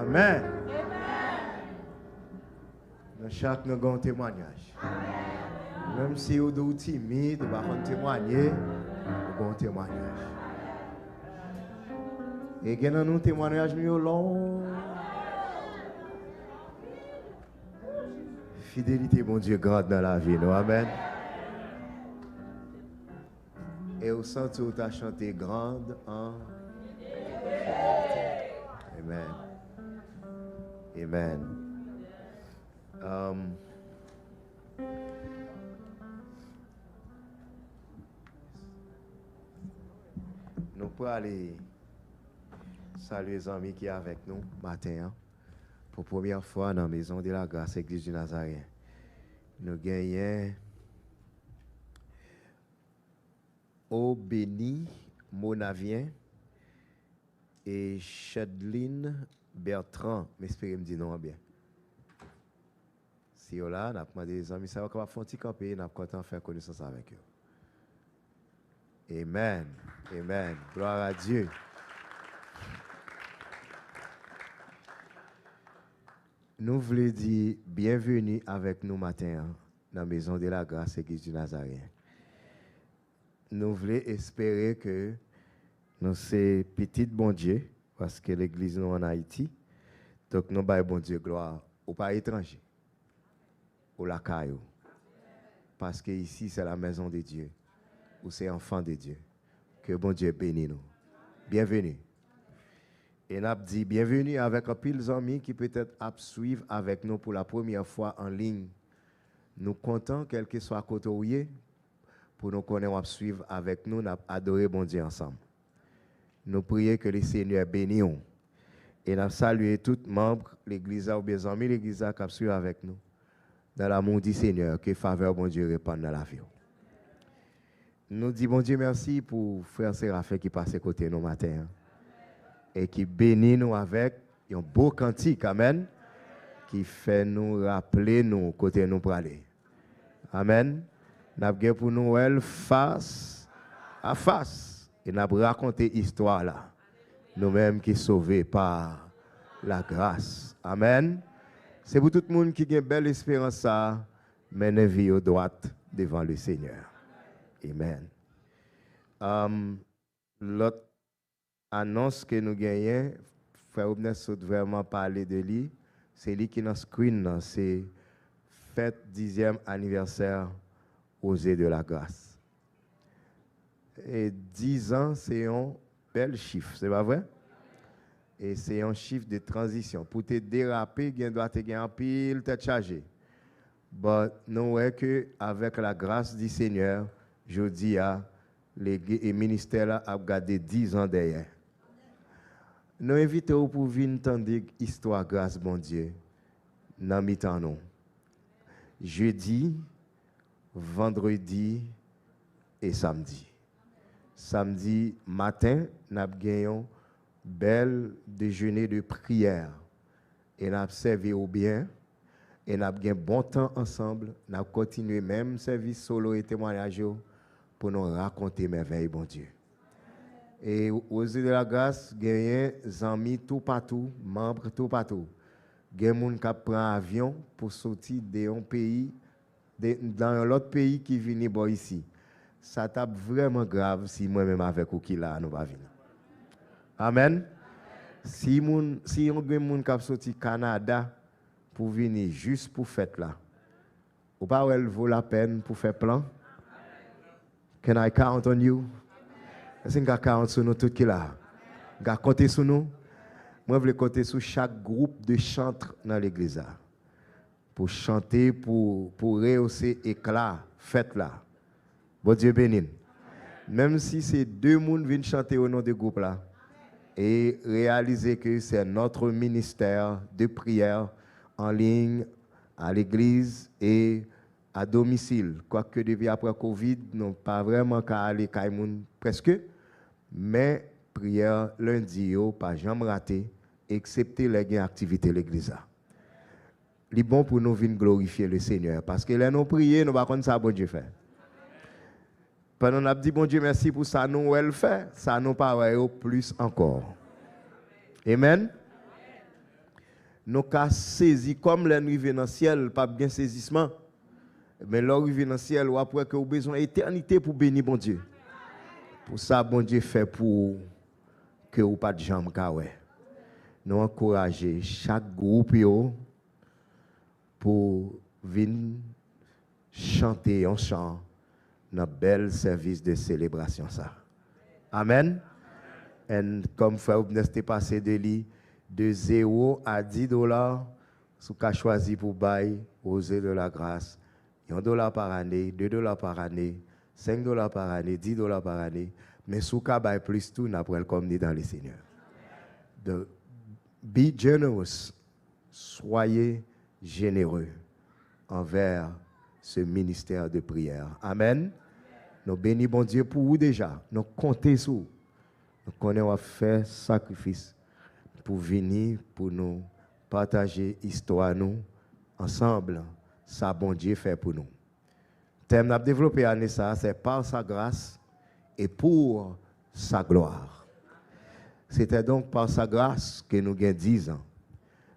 Amen. Dans chaque nous avons un témoignage. Même si vous êtes timide, vous allez témoigner, vous avez un témoignage. Et il y a un témoignage long. Fidélité, mon Dieu, grande dans la vie. Nous. Amen. Et au centre où tu as chanté grande en fidélité. Amen. Amen. Nous pouvons aller saluer les amis qui sont avec nous matin. Hein, pour la première fois dans la Maison de la Grâce, Église du Nazaréen. Nous gagnons Au Béni Monavien et Chadeline Bertrand. J'espère que je me dis non bien. Si vous là, nous avons demandé des amis, ça va faire un petit campé, nous avons content de faire connaissance avec eux. Amen. Amen. Gloire à Dieu. Nous voulons dire bienvenue avec nous matin dans la Maison de la Grâce, Église du Nazaréen. Nous voulons espérer que nous sommes petits bon Dieu, parce que l'Église nous en Haïti. Donc nous avons bon Dieu gloire au pas étranger, au la caillou. Parce que ici c'est la maison de Dieu, où c'est enfant de Dieu. Que bon Dieu bénisse nous. Bienvenue. Et nous avons dit bienvenue avec un pile d'amis qui peut-être suivre avec nous pour la première fois en ligne. Nous comptons, quel que soit côté où pour nous connaître, suivre avec nous, nous adorer bon Dieu ensemble. Nous prions que le Seigneur bénisse. Et nous saluons tous les membres de l'Église ou les amis de l'Église qui suivent avec nous. Dans l'amour du Seigneur, que faveur bon Dieu répande dans la vie. Nous disons bon Dieu merci pour frère Séraphin qui passe à côté de nous matin. Et qui bénit nous avec un beau cantique, amen, qui fait nous rappeler nous côté nous pour aller. Amen. Nous avons pour nous elle face à face. Et nous avons raconté l'histoire là. Nous-mêmes qui sommes sauvés par la grâce. Amen. C'est pour tout le monde qui a une belle espérance à mener vie au droite devant le Seigneur. Amen. L'autre annonce que nous gagnons, Frère Obnet saute vraiment parler de lui, c'est lui qui est dans le screen, c'est fête 10e anniversaire Osée de la grâce. Et 10 ans, c'est un bel chiffre, c'est pas vrai? Et c'est un chiffre de transition. Pour te déraper, il doit te gagner un pile, tête chargée. Mais nous voyons qu'avec la grâce du Seigneur, je dis à le ministère a gardé 10 ans derrière. Nous invitons pour venir entendre l'histoire grâce bon Dieu dans mi-temps nous. Jeudi, vendredi et samedi. Samedi matin, nous avons gagné un bel déjeuner de prière. Et nous avons servi au bien. Et nous avons gagné bon temps ensemble. Nous avons continué même service solo et témoignage pour nous raconter merveilles, bon Dieu. Et aux yeux de la grâce, il y a des amis tout partout, membres tout partout. Il y a des gens qui prennent un avion pour sortir d'un pays, dans l'autre pays qui vient ici. Ça tape vraiment grave si moi-même avec ou qui là, nous va venir. Amen. Si on a des gens qui sorti du Canada pour venir juste pour fête là, ou pas elle vaut la peine pour faire plan? Can I count on you? Est-ce que je compte sur nous tous qui là? Je compte sur nous? Moi, je veux compter sur chaque groupe de chanteurs dans l'église. Pour chanter, pour rehausser éclat, fête là. Bon Dieu bénisse. Même si c'est 2 personnes qui viennent chanter au nom du groupe là, et réaliser que c'est notre ministère de prière en ligne, à l'église et à domicile. Quoique depuis après Covid, nous pas vraiment qu'à aller presque, mais prière lundi, pas jamais raté, excepté les activités de l'église. Il est bon pour nous venir glorifier le Seigneur, parce que là nous prions, nous ne savons pas ça bon Dieu fait. Pendant nous dit bon Dieu merci pour ça nous elle fait, ça nous paraît plus encore. Amen. nous avons saisi comme l'arrivée dans le ciel, pas bien saisissement. Mais l'arrivée dans le ciel, ou après que vous avez besoin d'éternité pour bénir bon Dieu. Pour ça, bon Dieu fait pour que vous pas de jambes. Nous encourageons chaque groupe pour venir chanter un chant dans un bel service de célébration. Ça. Amen. Et comme frère Obneste passé de 0 à 10 $, si vous avez choisi pour bailler, oser de la grâce, $1 par année, $2 par année, $5 par année, $10 par année, mais si vous avez plus, tout n'a pas comme dit dans le Seigneur. Donc, be generous, soyez généreux envers ce ministère de prière. Amen. Nous bénissons bon Dieu pour vous déjà. Nous comptons sur vous. Nous connaissons faire sacrifice pour venir, pour nous partager l'histoire nous ensemble. Ça, bon Dieu fait pour nous. Le thème à développer année ça, c'est par sa grâce et pour sa gloire. C'était donc par sa grâce que nous avons 10 ans.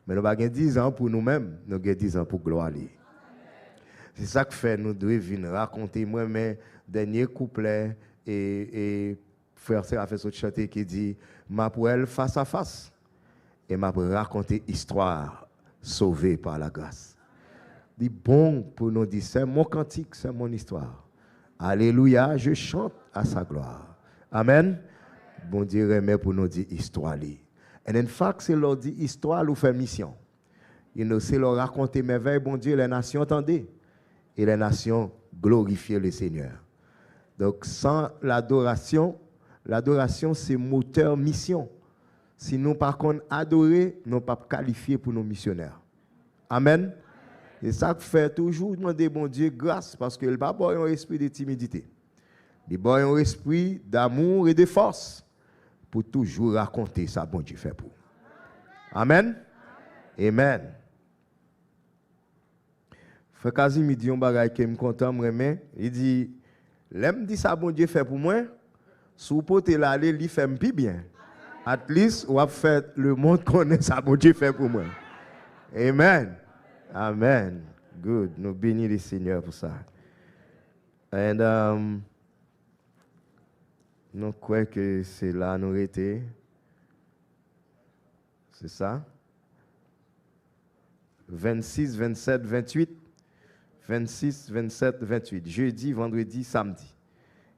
Mais nous n'avons pas 10 ans pour nous-mêmes, nous avons 10 ans pour gloire. C'est ça que fait nous devons venir raconter moi-même dernier couplet et frère Séraphin a fait chanter qui dit ma pour elle face à face et m'a raconter histoire sauvée par la grâce. Dit bon pour nous dire c'est mon cantique, c'est mon histoire. Alléluia, je chante à sa gloire. Amen. Bon Dieu remet pour nous dire histoire. Et en fait, c'est leur dire histoire ou faire mission. C'est leur raconter merveille, bon Dieu, les nations entendaient. Et les nations glorifiaient le Seigneur. Donc, sans l'adoration, l'adoration, c'est moteur mission. Si nous, par contre, adorer, nous ne sommes pas qualifiés pour nos missionnaires. Amen. Et ça fait toujours demander, bon Dieu, grâce, parce que le Papa a un esprit de timidité. Il a un esprit d'amour et de force pour toujours raconter ça, bon Dieu fait pour. Amen. Amen. Frère Casimir dit un bagage qui me content, il dit, l'aime dit ça, bon Dieu fait pour moi, si vous pouvez l'aller, il fait plus bien. At least, vous avez fait le monde connaît ça, bon Dieu fait pour moi. Amen. Amen. Good. Nous bénissons le Seigneur pour ça. Et nous croyons que c'est là nous étions. C'est ça? 26, 27, 28. 26, 27, 28. Jeudi, vendredi, samedi.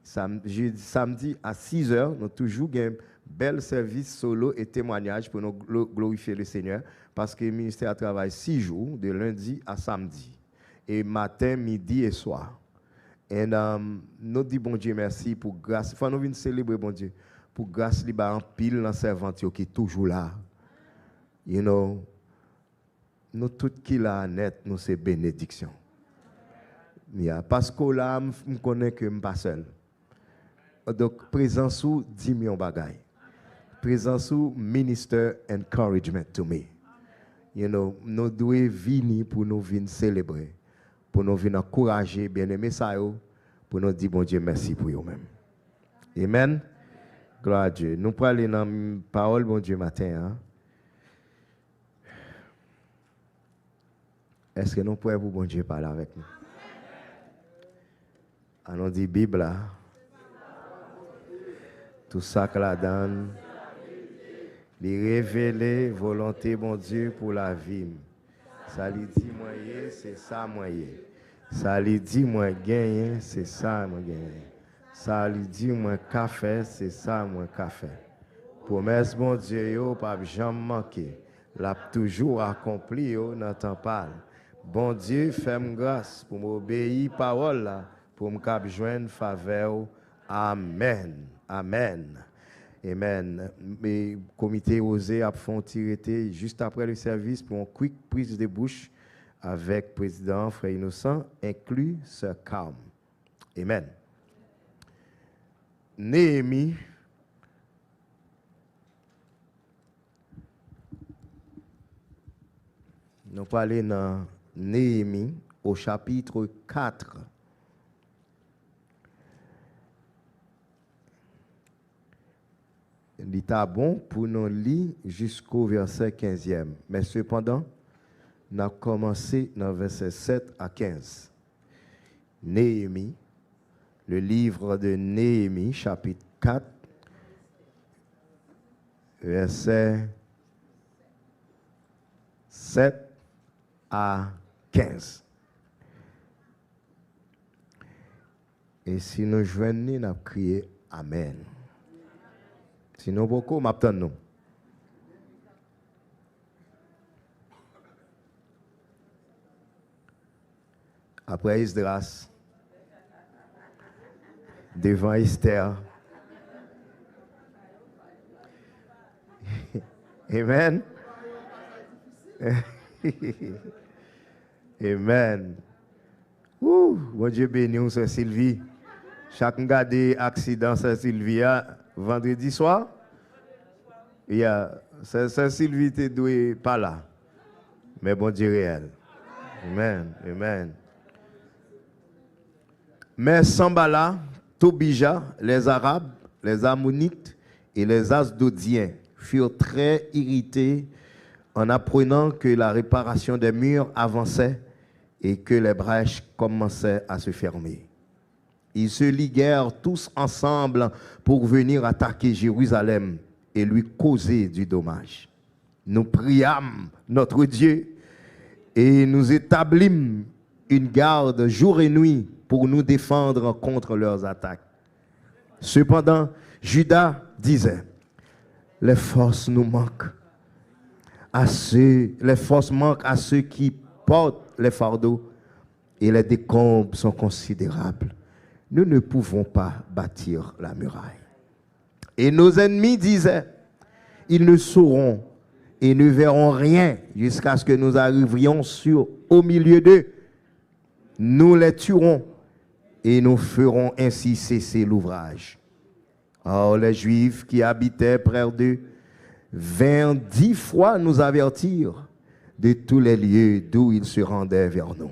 Samedi à 6 h, nous avons toujours un bel service solo et témoignage pour nous glorifier le Seigneur. Parce que le ministère travaille 6 jours, de lundi à samedi. Et matin, midi et soir. Et nous disons bon Dieu merci pour grâce. Il faut nous venir célébrer bon Dieu. Pour grâce, il en pile dans servante qui est toujours là. You know, nous tout qui là net, nous c'est bénédiction. Parce que là, je connais que je ne suis pas seul. Donc, présence sous 10 millions de bagailles. Présence sous minister encouragement to me. You know, nous devons venir pour nous venir célébrer, pour nous venir encourager, bien aimer ça, pour nous dire bon Dieu merci pour vous-même. Amen. Gloire à Dieu. Nous parlons dans la parole, bon Dieu, matin. Hein? Est-ce que nous pouvons pour bon Dieu parler avec nous? On dit Bible là. Tout ça que la donne. Les révéler volonté bon Dieu pour la vie. Ça lui dit moi c'est ça moi. Ça lui dit moi gagner, c'est ça moi gagner. Ça lui dit moi café, c'est ça moi café. Promesse bon Dieu yo pas jamais manquer. L'a toujours accompli yo dans temps parle. Bon Dieu fais-moi grâce pour m'obéir parole là pour me cap joindre faveur. Amen. Amen. Amen. Le comité osé a fait tirer juste après le service pour une quick prise de bouche avec le président Frère Innocent, inclus Sir Calm. Amen. Néhémie. Nous parlons dans Néhémie au chapitre 4. Il est bon pour nous lire jusqu'au verset 15e. Mais cependant, nous avons commencé dans le verset 7 à 15. Néhémie, le livre de Néhémie, chapitre 4, verset 7 à 15. Et si nous joignons, nous avons crié Amen. Sinon, beaucoup m'attendent nous. Après Esdras, devant Esther. Amen. Amen. Bon Dieu béni, c'est Sylvie. Chacun garde accident, c'est Sylvie, vendredi soir. C'est Sylvie qui est pas là. Mais bon Dieu réel. Amen. Amen. Mais Sambala, Tobija, les Arabes, les Ammonites et les Asdodiens furent très irrités en apprenant que la réparation des murs avançait et que les brèches commençaient à se fermer. Ils se liguèrent tous ensemble pour venir attaquer Jérusalem et lui causer du dommage. Nous priâmes notre Dieu et nous établîmes une garde jour et nuit pour nous défendre contre leurs attaques. Cependant, Judas disait, les forces nous manquent. Les forces manquent à ceux qui portent les fardeaux et les décombres sont considérables. Nous ne pouvons pas bâtir la muraille. Et nos ennemis disaient, ils ne sauront et ne verront rien jusqu'à ce que nous arrivions au milieu d'eux. Nous les tuerons et nous ferons ainsi cesser l'ouvrage. Or, les Juifs qui habitaient près d'eux vinrent 10 fois nous avertir de tous les lieux d'où ils se rendaient vers nous.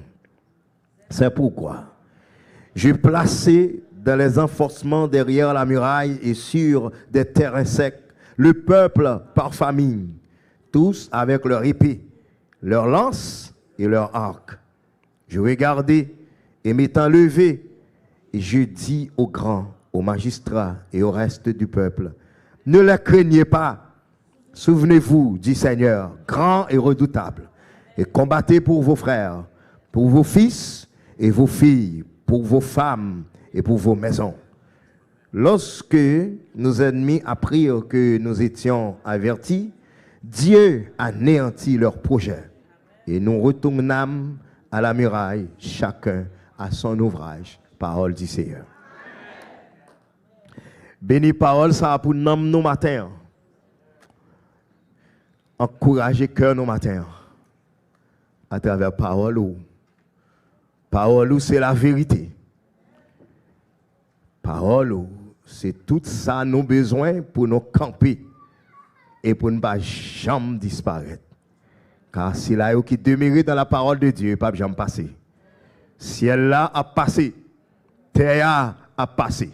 C'est pourquoi j'ai placé dans les enfoncements derrière la muraille et sur des terrains secs le peuple par famille, tous avec leur épée, leur lance et leur arc. Je regardai et m'étant levé, et je dis aux grands, aux magistrats et au reste du peuple, ne les craignez pas. Souvenez-vous du Seigneur, grand et redoutable, et combattez pour vos frères, pour vos fils et vos filles, pour vos femmes et pour vos maisons. Lorsque nos ennemis apprirent que nous étions avertis, Dieu anéantit leurs projets, et nous retournâmes à la muraille, chacun à son ouvrage. Parole du Seigneur. Béni parole, ça pour nous matin. Encourager cœur nos matins à travers parole ou. Parole ou c'est la vérité. Parole ou c'est tout ça nous besoin pour nous camper et pour ne pas jamais disparaître. Car c'est là qui demeure dans la parole de Dieu, pas jamais passer. Ciel là a passé, terre a passé.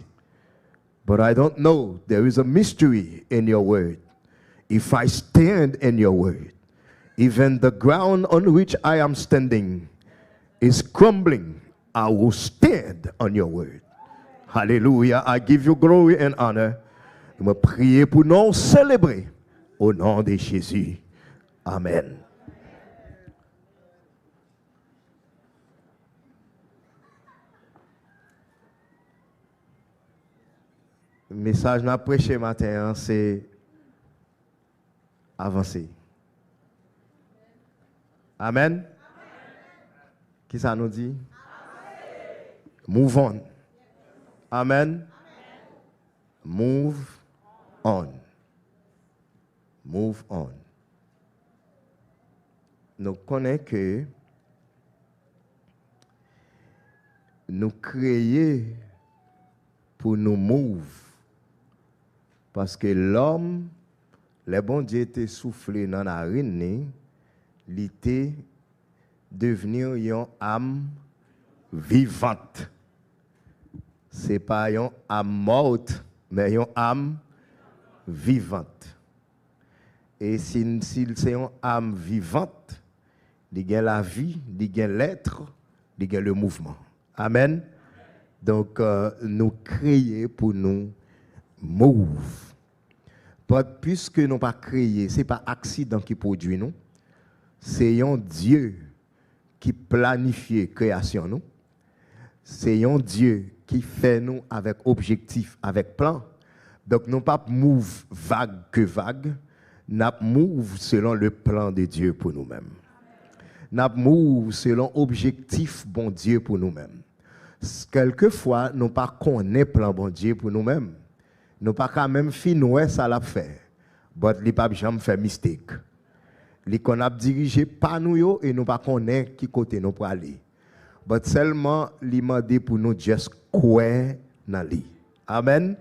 But I don't know, there is a mystery in your word. If I stand in your word, even the ground on which I am standing is crumbling, I will stand on your word. Hallelujah. I give you glory and honor. Je me prie pour nous célébrer au nom de Jésus. Amen. Le message que nous avons prêché matin, c'est avancer. Amen. Qui ça nous dit? Move on. Amen. Move on. Move on. Nous connaissons que nous créons pour nous move. Parce que l'homme, le bon Dieu était soufflé dans la narine, il était devenir une âme vivante. Ce n'est pas une âme morte, mais une âme vivante. Et si c'est une âme vivante, il y a la vie, il y a l'être, il y a le mouvement. Amen. Donc, nous créons pour nous move. Puisque nous n'avons pas créé, ce n'est pas accident qui produit nous, c'est un Dieu qui planifie la création nous. C'est un Dieu qui fait nous avec objectif, avec plan. Donc, nous ne pas move vague que vague, nous move selon le plan de Dieu pour nous-mêmes. Nous move selon objectif bon Dieu pour nous-mêmes. Quelquefois, nous ne pas connaître plan bon Dieu pour nous-mêmes. Nous pas quand même finir ça l'a fait. Mais il pas jamais fait mistake. Li qu'on a dirigé pas nous yo et nous pas connaître qui côté nous pour aller. Mais seulement li mandé pour nous juste croire dans lui. Amen.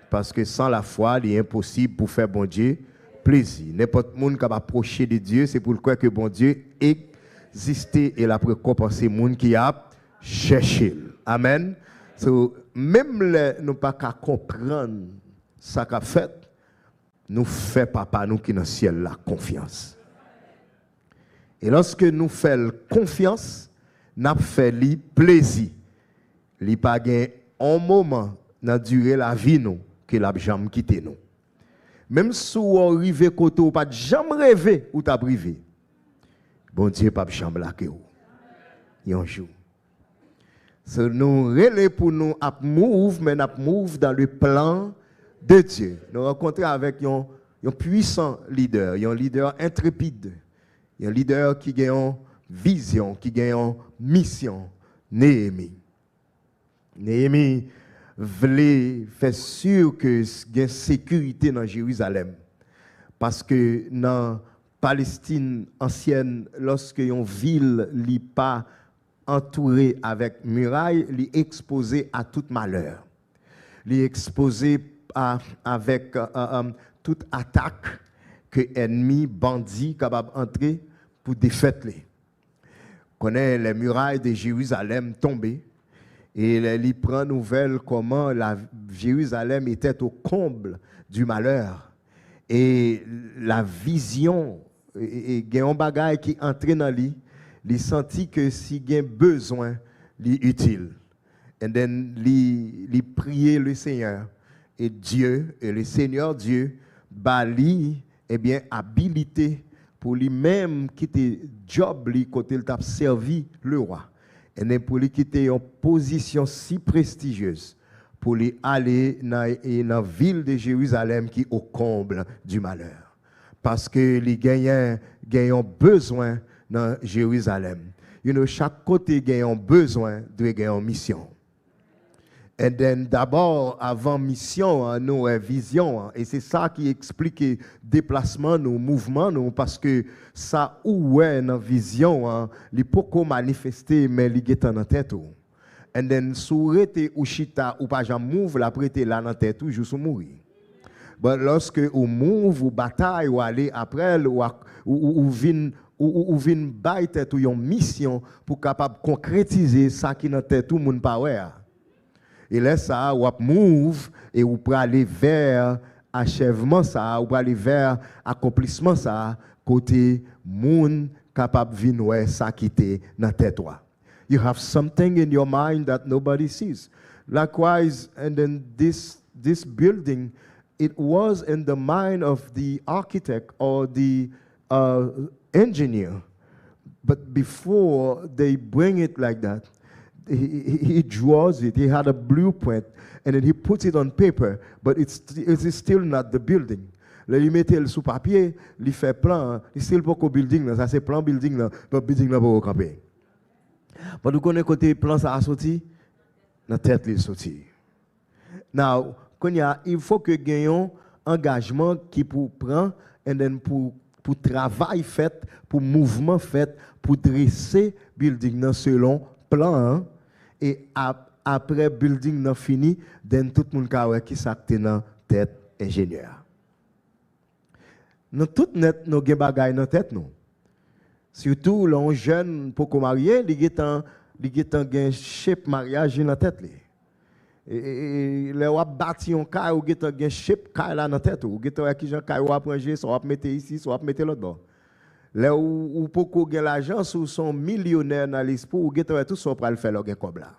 Parce que sans la foi, il est impossible pour faire bon Dieu plaisir. N'importe monde qui va approcher de Dieu, c'est pour le croire que bon Dieu existe et la récompenser monde qui a cherché. Amen. So, même nous pas qu'à comprendre ça qu'a fait, nous fait papa nous qui dans le ciel la confiance. Et lorsque nous faisons confiance, nous faisons plaisir. Il n'y a pas un moment dans la durée de la vie nous que la jamais quitté nous. Même si vous arrivez côté ou pas jamais rêvé ou t'as privé. Bon Dieu pas jamais laqué ou. Un jour. So, nous relais pour nous à move, mais à move dans le plan de Dieu. Nous rencontrons avec un puissant leader, un leader intrépide, un leader qui a une vision, qui a une mission, Néhémie. Néhémie voulait faire sûr que il y a sécurité dans Jérusalem. Parce que dans la Palestine ancienne, lorsque une ville n'est pas entourée avec muraille, elle est exposée à tout malheur. Elle est exposée avec toute attaque que ennemis, bandits, capables d'entrer pour défaire. Connaît les murailles de Jérusalem tombées et il prend nouvelle comment la Jérusalem était au comble du malheur et la vision et un bagage qui entrait dans lui, il sentit que s'il y a besoin, il est utile. Et then il priait le Seigneur et Dieu et le Seigneur Dieu bali eh bien habilité pour lui-même quitter job lui côté il t'a servi le roi et pour lui quitter une position si prestigieuse pour lui aller dans la ville de Jérusalem qui est au comble du malheur parce que les gagnants ont besoin dans Jérusalem. Chaque côté a besoin de gagner une mission. Et d'abord, avant mission, nous avons vision. Et c'est ça qui explique le déplacement, nos mouvements, parce que ça, où est dans vision, il peut pas manifester, mais il est dans la tête. Et then, si vous êtes ou chita ou pas jamais move, la prêter là dans la tête, juste mourir. Mais lorsque vous move, vous bataille, ou aller après, ou vin bailler tête ou une mission pour capable concrétiser ça qui dans tête tout le monde pas ouais. Et là ça ou move et ou pour aller vers achèvement ça ou pour aller vers accomplissement ça côté monde capable vin ouais ça qui était dans tête toi. You have something in your mind that nobody sees. Likewise, and then this building, it was in the mind of the architect or the engineer, but before they bring it like that, he draws it. He had a blueprint, and then he puts it on paper, but it is still not the building. Là, il met le sous papier, il fait plan, il still pas qu'au building là, ça c'est plan building là, le building là pour camper. Mais vous connaissez côté plan ça a sorti, dans tête il sorti. Now, il faut que gagnons engagement qui pour prendre et then pour travail fait, pour mouvement fait, pour dresser building selon plan et après building fini, then tout le monde a qui s'acte dans tête ingénieur. Nous tout net nous gen bagay dans tête nous. Surtout les jeunes pour qu'on marie, ils ont un shape mariage dans tête li. Et là, on a bâti un cas, ou a un shape cas là dans la tête, ou a qui j'en cas, ou a prendre, soit on mettre ici, soit on mettre l'autre bord. Là où pour qu'on gagne l'argent, ou sont millionnaires dans l'esprit, ou tout ça pour le faire le cob là.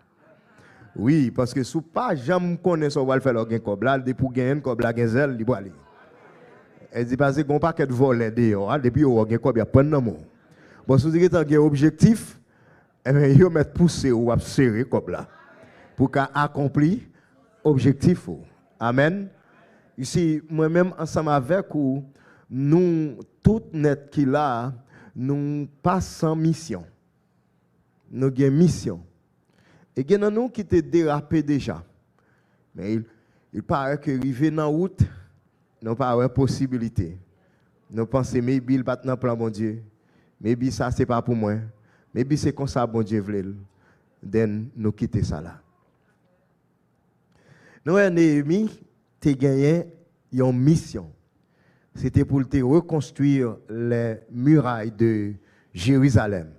Oui, parce que si pas jamais connaît ça va le faire le cob là, depuis pour gagner un cob là, gazel, il doit aller. Elle dit parce qu'on pas de voler dehors, depuis on gagne cob, il y a pas de nom. Bon, si vous avez un objectif, eh bien, il mettre pousser ou serrer cob là pour accomplir objectif. Amen. Ici, moi-même ensemble avec vous, nous tout net qui là, nous pas sans mission. Nous avons une mission. Et il y a nous qui te dérapé déjà. Mais il paraît que arriver dans la route, nous pas de possibilité. Nous pensons, maybe il bat dans plan bon Dieu. Maybe ça c'est pas pour moi. Maybe c'est comme ça bon Dieu veut. Then nous quitter ça là. Nous Néhémie t'es gagné une mission. C'était pour te reconstruire les murailles de Jérusalem.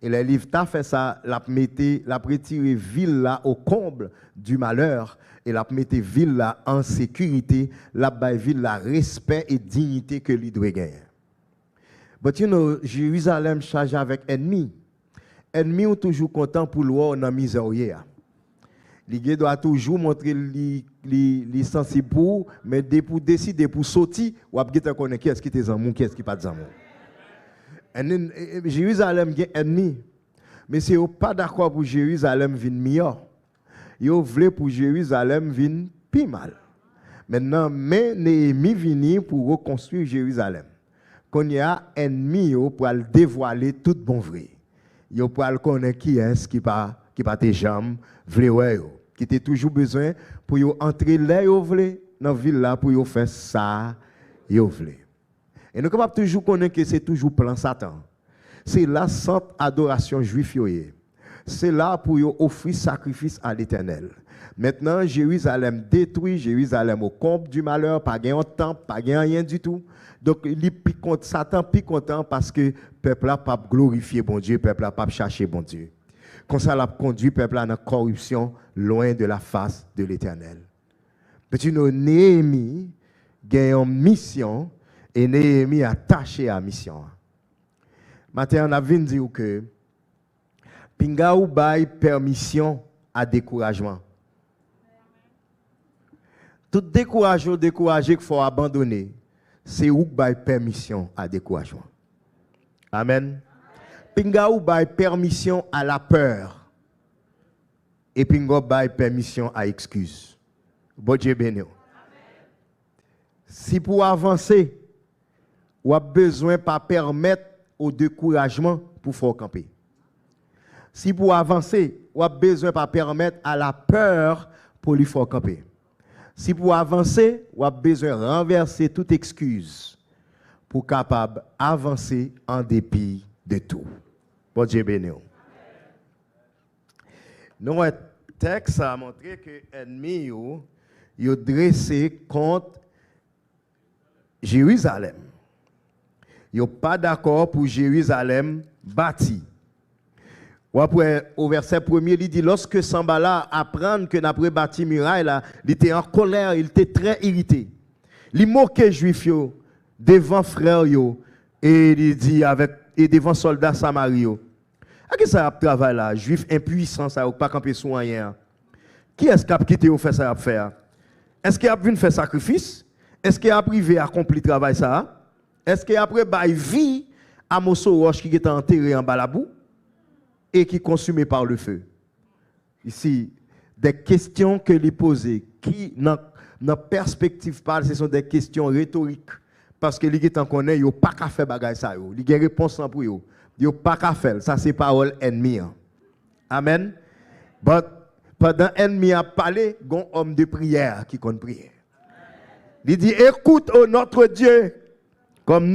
Et le livre t'a fait ça, l'a retiré ville là au comble du malheur et l'a mis ville là en sécurité, l'a mis ville là respect et dignité que lui doit gagner. But you know, Jérusalem chargé avec ennemis. Ennemis sont toujours contents pour le voir dans la misère. Les doit toujours montrer les sensibles pour, mais pour décider pour sortir, ou à connaître qui est-ce qui est en qui est-ce qui pas en Jérusalem est ennemi, mais si vous pas d'accord pour Jérusalem vin meilleur, vous voulez pour Jérusalem vin plus mal. Maintenant, mais Néhémie vini pour reconstruire Jérusalem. Quand il y a ennemi pour dévoiler tout bon vrai. Vous pour connaître qui est-ce qui pas tes jambes vle qui était toujours besoin pour entrer là vous voulez dans ville là pour faire ça vous voulez. Et nous sommes toujours connaître que c'est toujours plan Satan. C'est la sainte adoration juive. C'est là pour offrir sacrifice à l'Éternel. Maintenant, Jérusalem détruit, Jérusalem au comble du malheur, pas gain de temple, pas gain rien du tout. Donc, Satan est content parce que le peuple n'a pas glorifié bon Dieu, le peuple n'a pas cherché bon Dieu. Comme ça, l'a conduit le peuple à la corruption loin de la face de l'Éternel. Petit Néhémie a une mission. Et Néhémie a attaché à la mission. Maintenant, on a vu dire que Pinga ou bail permission à découragement. Tout découragé qu'il faut abandonner, c'est où bail permission à découragement. Amen. Pinga ou bail permission à la peur. Et pinga bail permission à excuse. Bon Dieu béni. Si pour avancer, ou a besoin pas permettre au découragement pour faire camper. Si pour avancer, ou a besoin pas permettre à la peur pour lui faire camper. Si pour avancer, ou a besoin renverser toute excuse pour capable avancer en dépit de tout. Bon Dieu béni. Nous un texte a montré que l'ennemi yo dressé contre Jérusalem. Ils ne sont pas d'accord pour Jérusalem bâti. Au verset 1er, il dit, lorsque Sambala apprend que n'a bâti muraille, il était en colère, il était très irrité. Il moquait les Juifs devant frères et il dit et devant soldats samariens. Qu'est-ce que ça travail là? Juif impuissant, ça n'a pas campé sous rien. Qui est-ce qui a quitté ou fait ça à faire? Est-ce qu'il a venu faire sacrifice? Est-ce qu'il a privé à accomplir le travail ça? Est-ce qu'après, il vit à Mosso Roche qui est enterré en bas la boue et qui est consumé par le feu? Ici, des questions que lui poser, qui, dans la perspective parle, ce sont des questions rhétoriques. Parce que lui qui t'en connaît, il n'y a pas qu'à faire bagay ça. Il y a une réponse pour eux. Il n'y a pas qu'à faire. Ça, c'est parole ennemi. Amen. But, pendant l'ennemi a parlé, il y a un homme de prière qui compte prier. Il dit, écoute, oh notre Dieu, comme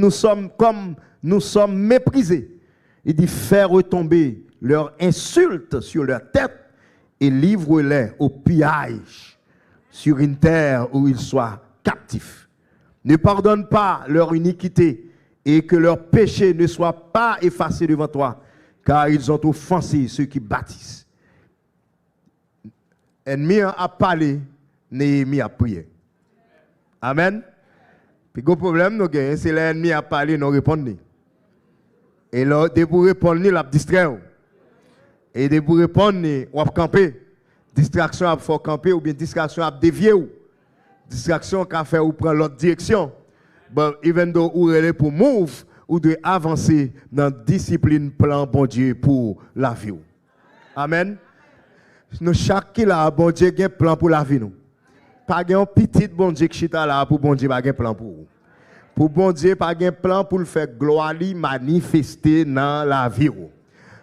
nous sommes méprisés. Il dit, faire retomber leur insulte sur leur tête et livre-les au pillage sur une terre où ils soient captifs. Ne pardonne pas leur iniquité et que leur péché ne soit pas effacé devant toi, car ils ont offensé ceux qui bâtissent. Ennemi a parlé, Néhémie a prié. Amen. Puis le problème, c'est l'ennemi a parlé, nous répondons. Et là, dès pour répondre, il a distrait. Et dès pour répondre, on a campé. Distraction a fait camper ou bien distraction a dévié. Distraction a fait ou prendre l'autre direction. But even though ou est pour move, ou de avancer dans la discipline plan bon Dieu pour la vie. Amen. Nous chaque là bon Dieu a un plan pour la vie nous. Pas un petit bon Dieu qui chita là pour bon Dieu pas un plan pour vous. Pour bon Dieu pas un plan pour le faire gloire manifester dans la vie.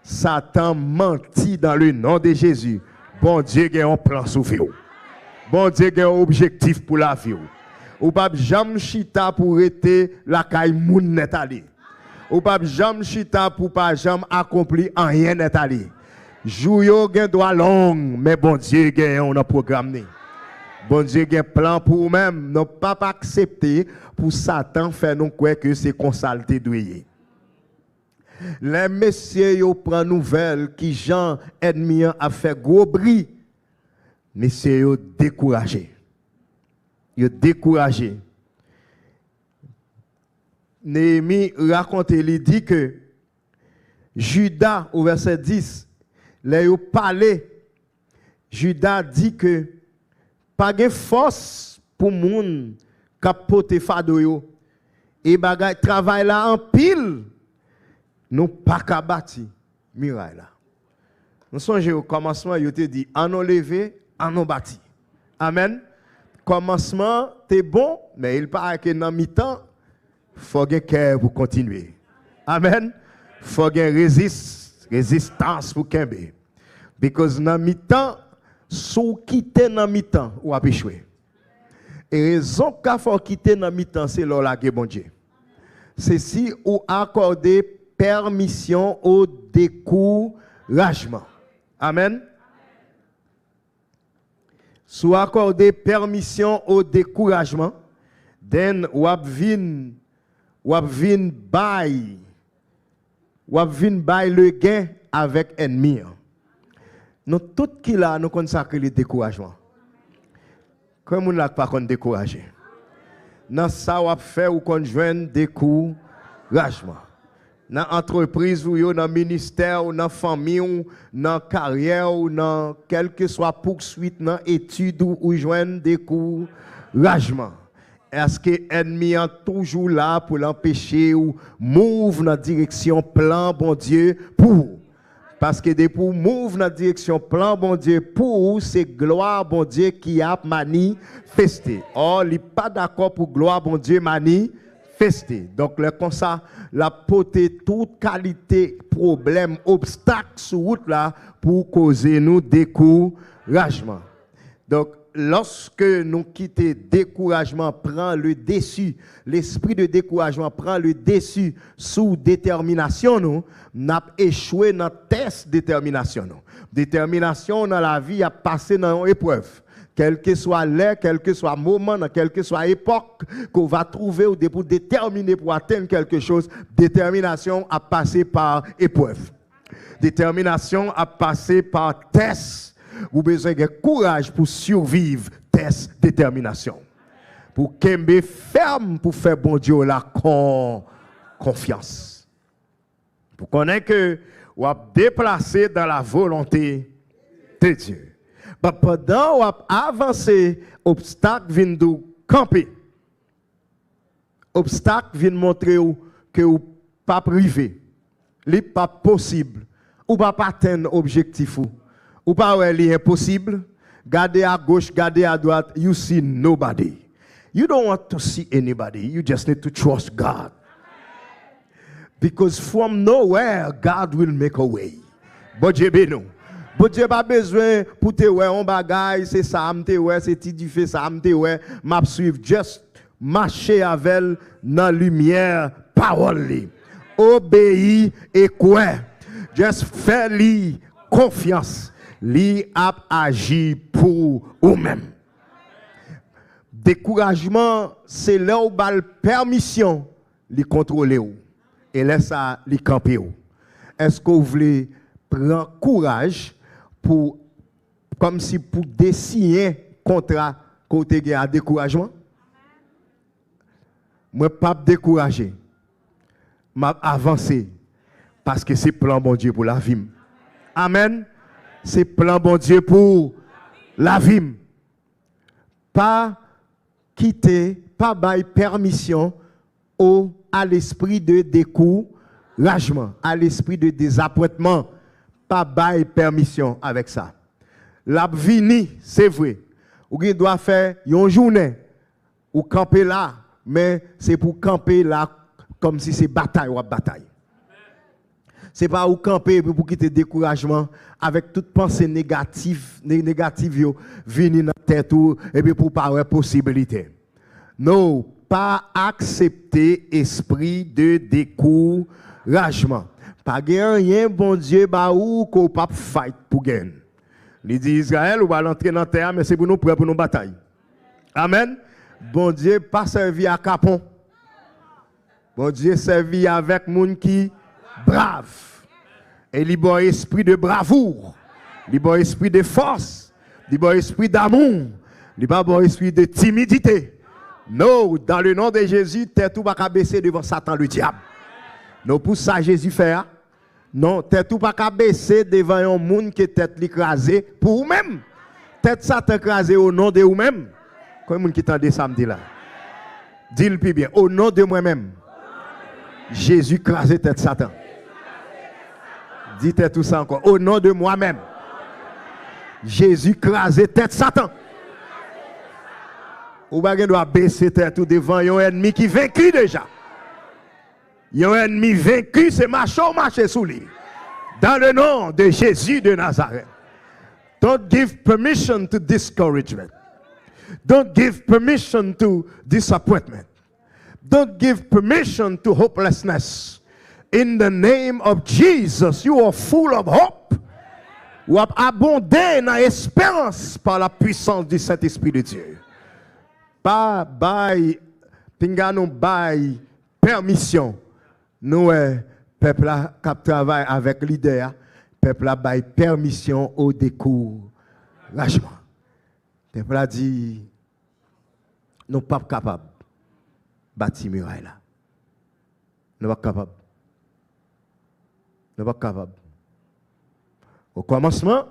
Satan menti dans le nom de Jésus. Bon Dieu a un plan sur vous. Bon Dieu a un objectif pour la vie. Ou pas jamais chita pour rester la caille moun net allé. Ou pas jamais chita pour pas jamais accomplir rien net allé. Jou yo gen droit long, mais bon Dieu gen un programme. Bon Dieu gen plan pour nous-mêmes, non pas accepter pour Satan faire nous croire que c'est consalté doué. Les messieurs yo prend nouvelle qui Jean ennemi a fait gros bruit. Messieurs yo découragé. Yo découragé. Néhémie raconte, il dit que Judas au verset 10, là yo parlé, Judas dit que pas de force pour moun capoter fado yo et bagay travail là en pile nous pas ka bâti muraille là. Nous songeons au commencement, yo te dit en nous lever, en nous bâti. Amen. Commencement t'es bon, mais il paraît que dans mi-temps faut gen cœur pour continuer. Amen. Faut gen résistance pour kembe. Because dans mi-temps sous quitter dans mi-temps ou a échoué. Et raison qu'a faut quitter dans mi-temps c'est là la bon Dieu. C'est si ou accorder permission au découragement. Amen. Sous accorder permission au découragement, then wap vin bay le gain avec ennemi. Nous tout qui là nous consacrer le découragement. Comme on n'a pas qu'on décourager. Dans ça wap faire ou qu'on joindre découragement. Dans entreprise ou dans ministère ou dans famille ou dans carrière ou dans quelle que soit poursuite dans étude ou joindre découragement. Est-ce que l'ennemi est toujours là pour l'empêcher ou move dans la direction plan bon Dieu pour? Parce que pour move dans la direction plan bon Dieu pour, c'est gloire bon Dieu qui a manifesté. Or, il n'est pas d'accord pour gloire bon Dieu manifesté. Donc, le comme ça, la poter toute qualité, problème, obstacle sur route là pour causer nous découragement. Donc, lorsque nous quittons, découragement prend le dessus, l'esprit de découragement prend le dessus sous détermination, nous n'avons échoué dans le test détermination. Détermination dans la vie a passé dans une épreuve. Quel que soit l'heure, quel que soit le moment, dans quelle que soit l'époque qu'on va trouver ou pour déterminer pour atteindre quelque chose, détermination a passé par épreuve. Détermination a passé par test. Vous avez besoin de courage pour survivre, test, détermination. Pour qu'embe ferme pour faire bon Dieu la confiance. Pour connaître que vous avez déplacé dans la volonté de Dieu. Mais pendant vous avez avancé, obstacle vient de camper. Obstacle vient montrer que vous pas privé. Ce n'est pas possible. Ou pas atteindre l'objectif. Ou pas ouais, c'est impossible. Gardez à gauche, gardez à droite, you see nobody. You don't want to see anybody. You just need to trust God. Because from nowhere, God will make a way. Bon Dieu bénou. Bon Dieu pas besoin pour te ouais on bagaille, c'est ça m'te ouais, c'est ti fait ça m'te ouais, m'a suivre just marcher avec dans lumière parole. Obéis et quoi? Just fais-lui confiance. Li a agi pour vous-même. Découragement, c'est là où bal permission li contrôler ou et laisse ça li camper ou. Est-ce que vous voulez prendre courage pour comme si pour désigner contrat côté à découragement. Moi, pas décourager. M'a avancé parce que c'est plan bon Dieu pour la vie. Amen. C'est plan bon Dieu pour la vie. Pas quitter, pas bailler permission à l'esprit de découragement, à l'esprit de désappointement. Pas bailler permission avec ça. La vie, c'est vrai. Ou doit faire une journée ou camper là, mais c'est pour camper là comme si c'est bataille ou bataille. C'est pas où camper pour quitter découragement avec toute pensée négative venir dans tête et puis pour pas avoir possibilité. Non, pas accepter esprit de découragement. Pas rien bon Dieu ba ou qu'on pas fight pour gagner. Il dit Israël, on va l'entrer dans la terre, mais c'est pour nous prêts pour nos batailles. Amen. Bon Dieu, pas servi à capon. Bon Dieu, servi avec moun qui brave. Et il bon esprit de bravoure. Il bon esprit de force. Il bon esprit d'amour. Il bon esprit de timidité. Non, dans le nom de Jésus, t'es tout pas baisser devant Satan le diable. Non, pour ça Jésus fait. Non, t'es tout pas baisser devant un monde qui est tête écrasée pour vous-même. Tête Satan écrasée au nom de vous-même. Comme monde qui t'entend samedi là. Dis-le plus bien. Au nom de moi-même. Jésus écrasé tête Satan. Dites tout ça encore. Au nom de moi-même. Jésus écrasé tête Satan. Ou bien doit baisser tête tout devant un ennemi qui vaincu déjà. Un ennemi vaincu, c'est marcher sous lui. Dans le nom de Jésus de Nazareth. Don't give permission to discouragement. Don't give permission to disappointment. Don't give permission to hopelessness. In the name of Jesus, you are full of hope. Ou abondé dans l'espérance par la puissance du Saint-Esprit de Dieu. Pas bail, pinga nous bail permission. Nous, peuple qui travaille avec leader, peuple a bail permission au découragement. Peuple a dit, nous ne sommes pas capables de bâtir muraille là. Nous ne sommes pas capables. Nous ne sommes pas capables. Au commencement,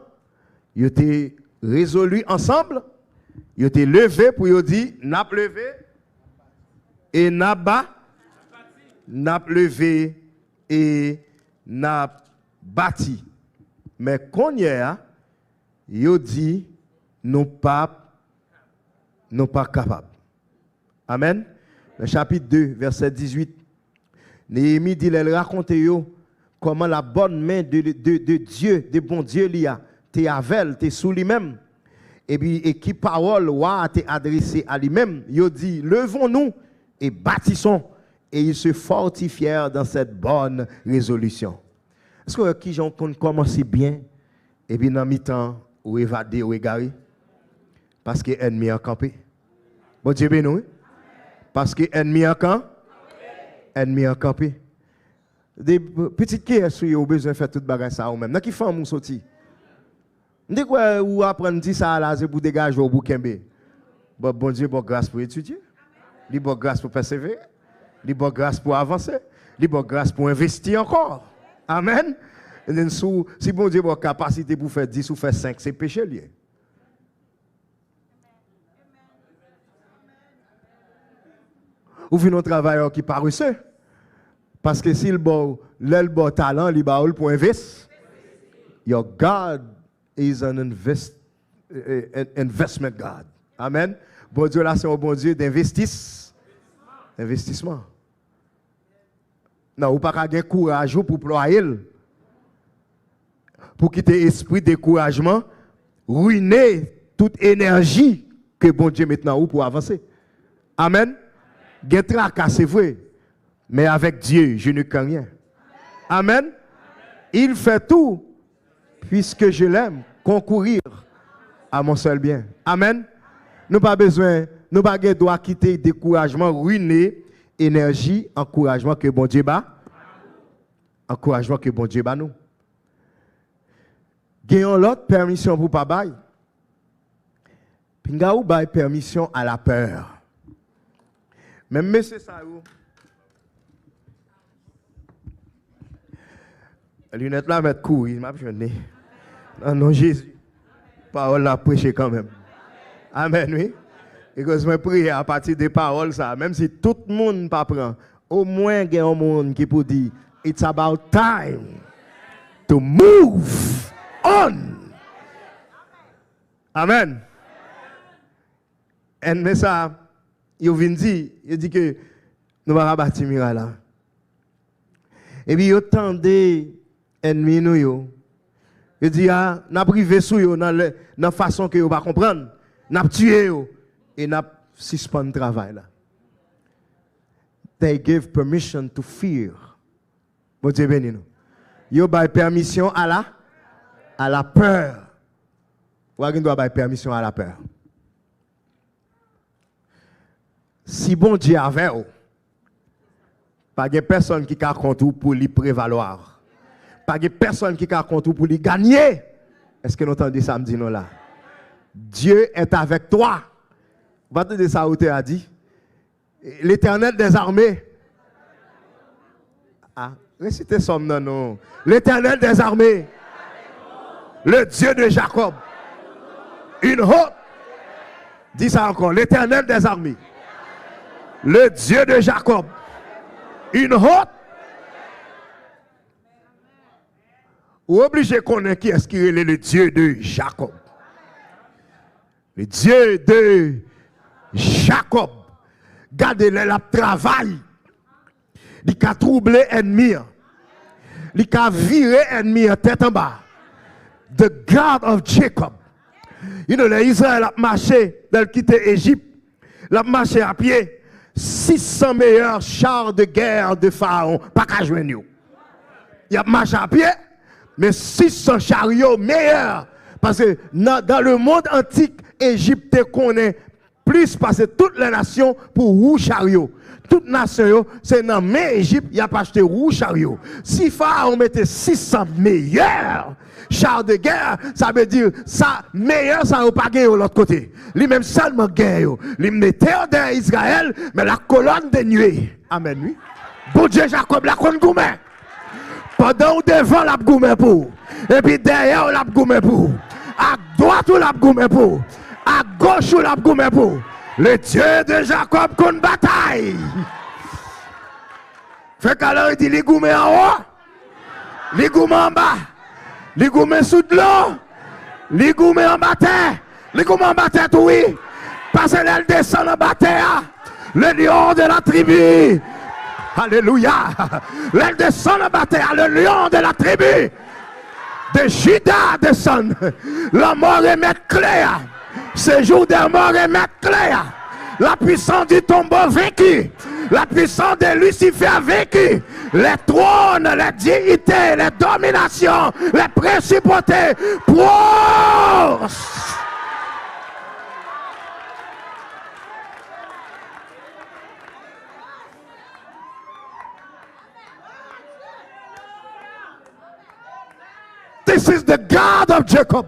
ils étaient résolus ensemble, ils étaient levés pour dire, n'a pas levé et n'a pas levé et n'a bâti. Mais quand il y a, ils dit, nous pas capables. Amen. Le chapitre 2, verset 18. Néhémie dit, elle raconte comment la bonne main de Dieu, de bon Dieu, t'es avec, t'es sous lui-même. Et puis, et qui parole t'es adressée à lui-même. Il dit, levons-nous et bâtissons. Et ils se fortifièrent dans cette bonne résolution. Est-ce que qui j'en commence bien, et puis dans mi-temps, ou évadé, ou égaré? Parce que l'ennemi a campé. Bon Dieu béni. Parce que l'ennemi a campé. Ennemi a campé. Des petites questions, vous avez besoin de faire toute bagarre ça ou même. Dans qui femme ou sorti? Dit quoi ou apprendre ça là, c'est pour dégager au bouquembe. Bon Dieu, bon grâce pour étudier. Bon grâce pour persévérer. Bon grâce pour avancer. Bon grâce pour investir encore. Amen. Et si bon Dieu a capacité pour faire 10 ou faire 5, c'est péché lié. Ou venez un travailleur qui paresseux. Parce que si le bon talent, il va pour investir. Your God is an investment God. Amen. Bon Dieu là, c'est un bon Dieu d'investissement. Non, ou pas qu'à courage pour ployer. Pour quitter l'esprit de découragement, ruiner toute énergie que bon Dieu maintenant pour avancer. Amen. Gen tracas, c'est vrai. Mais avec Dieu, je ne crains rien. Amen. Il fait tout, puisque je l'aime, concourir à mon seul bien. Amen. Nous pas besoin, nous pas doit quitter découragement, ruiner énergie, encouragement que bon Dieu bat. Encouragement que bon Dieu bat nous. Gagnons l'autre permission pour pas bailler. Pinga ou bail permission à la peur. Même monsieur ça ou lunettes là mettre courir, m'a jeûné. Non Jésus. Parole la prêcher quand même. Amen oui. Et que je me prie à partir des paroles ça, même si tout le monde pas prend, au moins il y a un monde qui peut dire it's about time to move on. Amen. Et mais ça, il vient dire, il dit que nous allons bâtir miracle là. Et puis il tendait ennemis nous yo. Il dit ah, n'a privé sou yo dans la façon que vous pas comprendre, n'a tué yo et n'a suspend travail là. They gave permission to fear. Bon Dieu béni nous. Yo ba permission à la peur. Ou a doit ba permission à la peur. Si bon Dieu avait, pas de personne qui a contre pour lui prévaloir. Pas de personne qui a contre pour lui gagner. Est-ce que nous entendons ça me dit non là? Dieu est avec toi. Vous entendez ça où tu as dit? L'Éternel des armées. Ah, récitez ça non. L'Éternel des armées. Le Dieu de Jacob. Une haute. Dis ça encore. L'Éternel des armées. Le Dieu de Jacob, une haute. Ou obligé de connaître qui est-ce qui est le Dieu de Jacob. Le Dieu de Jacob. Gardez le travail. Il a troublé l'ennemi. Il a viré l'ennemi en tête en bas. The God of Jacob. You know, l'Israël a marché, il a quitté l'Égypte. Il a marché à pied. 600 meilleurs chars de guerre de Pharaon, pas qu'à joindre. Il a marché à pied, mais 600 chariots meilleurs. Parce que dans le monde antique, Égypte connaît plus parce que toutes les nations pour rouge chariot. Toutes les nations, c'est dans même Égypte, il a pas acheté rouge chariot. Si Pharaon mettait 600 meilleurs chars de guerre, ça veut dire ça meilleur ça n'a pas gagné de l'autre côté. Lui-même seulement gagné. Il mettait dans Israël, mais la colonne de nuée. Amen, oui. Bon Dieu Jacob, la colonne gourmet. Pendant ou devant la gourmet pour. Et puis derrière la gourmet pour. À droite ou la gourmet pour. À gauche ou la gourmet pour. Le Dieu de Jacob qu'on bataille. Fait qu'alors il dit les gourmet en haut, les gourmet en bas. Les gourmets sous de l'eau, les gourmets en bas terre, les gourmets en bas terre, oui, parce qu'elle descend en bas terre, le lion de la tribu, alléluia, elle descend en bas terre, le lion de la tribu, de Juda descend, la mort est maître clair, ce jour des morts est maître clair, la puissance du tombeau vaincu, la puissance de Lucifer vaincu, les trônes, les dignités, les dominations, les principautés, This is the God of Jacob.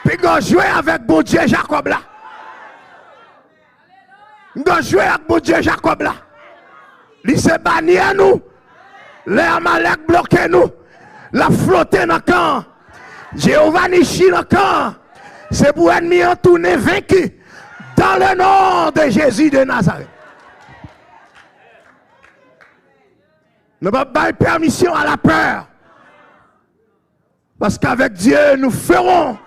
Puis on joue avec bon Dieu Jacob là. On joue avec bon Dieu Jacob là. Il s'est banni à nous. Les Amalek bloquent nous. La flotte dans le camp. Jéhovah Nishi dans le camp. C'est pour ennemi en tourner vaincu. Dans le nom de Jésus de Nazareth. Nous ne pouvons pas donner permission à la peur. Parce qu'avec Dieu, nous ferons.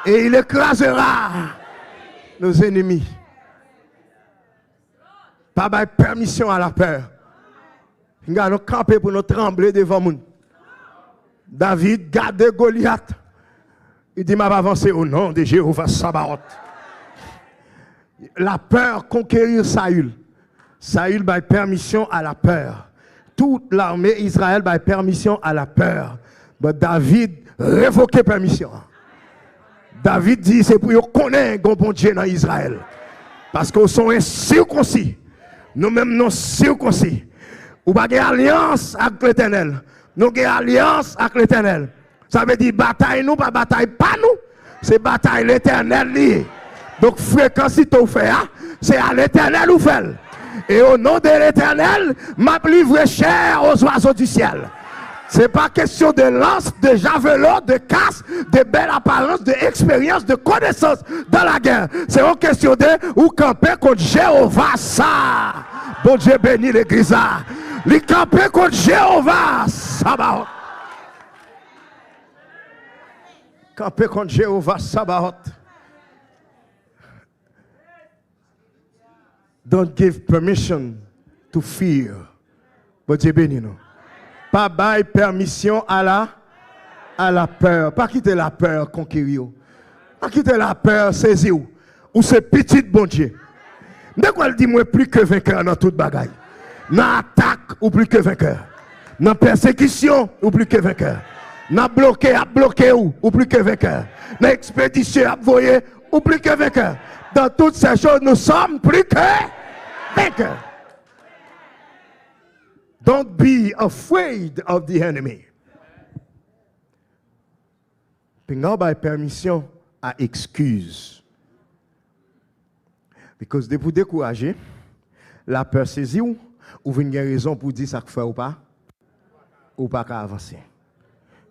Et il écrasera nos ennemis. Pas de permission à la peur. Nous allons camper pour nous trembler devant nous. David garde Goliath. Il dit, m'a avancé au nom de Jéhovah Sabaoth. La peur conquérir Saül. Saül a permission à la peur. Toute l'armée Israël a permission à la peur. Mais David révoquait permission. David dit, c'est pour connaître un bon Dieu dans Israël. Parce qu'ils sont incirconcis. Nous-mêmes, nous circoncis. Ou pas de alliance avec l'Éternel. Nous avons alliance avec l'Éternel. Ça veut dire bataille nous, pas bataille pas nous. C'est bataille l'Éternel. Donc, fréquence, si tu fais, c'est à l'Éternel ou fait. Et au nom de l'Éternel, m'a livré cher aux oiseaux du ciel. Ce n'est pas question de lance, de javelot, de casse, de belle apparence, d'expérience, de connaissance dans la guerre. C'est une question de où camper contre Jéhovah. Ça. Bon Dieu béni l'église. Les camper contre Jéhovah. Sabaoth. Camper contre Jéhovah. Sabaoth. Don't give permission to fear. Bon Dieu béni nous. Pas bail permission à la peur. Pas quitter la peur conquérir. Pas quitter la peur saisir. Ou c'est petit bon Dieu. De quoi il dit moi plus que vainqueur dans toute bagaille. Dans attaque ou plus que vainqueur. Dans persécution ou plus que vainqueur. Dans bloqué ou plus que vainqueur. Dans expédition à voyer ou plus que vainqueur. Dans toutes ces choses nous sommes plus que vainqueurs. Don't be afraid of the enemy. Pinga by permission à excuse. Because de vous décourager, la peur saisit ou vous avez une raison pour dire ça que fait ou pas qu'à avancer.